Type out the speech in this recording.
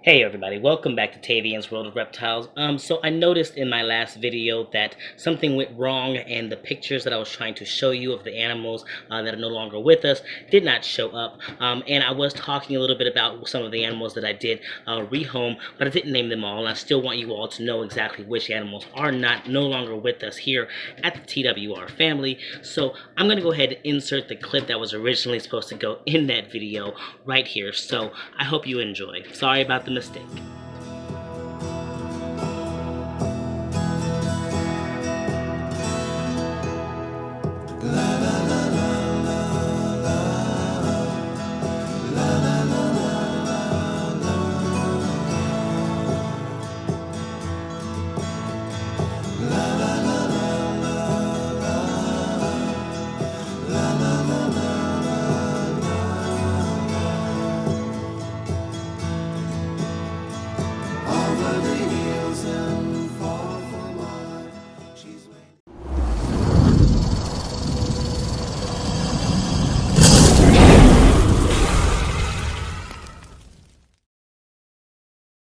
Hey everybody, welcome back to Tavian's World of Reptiles. So I noticed in my last video that something went wrong and the pictures that I was trying to show you of the animals that are no longer with us did not show up. And I was talking a little bit about some of the animals that I did rehome, but I didn't name them all, and I still want you all to know exactly which animals are no longer with us here at the TWR family. So I'm going to go ahead and insert the clip that was originally supposed to go in that video right here. So I hope you enjoy. Sorry about the mistake.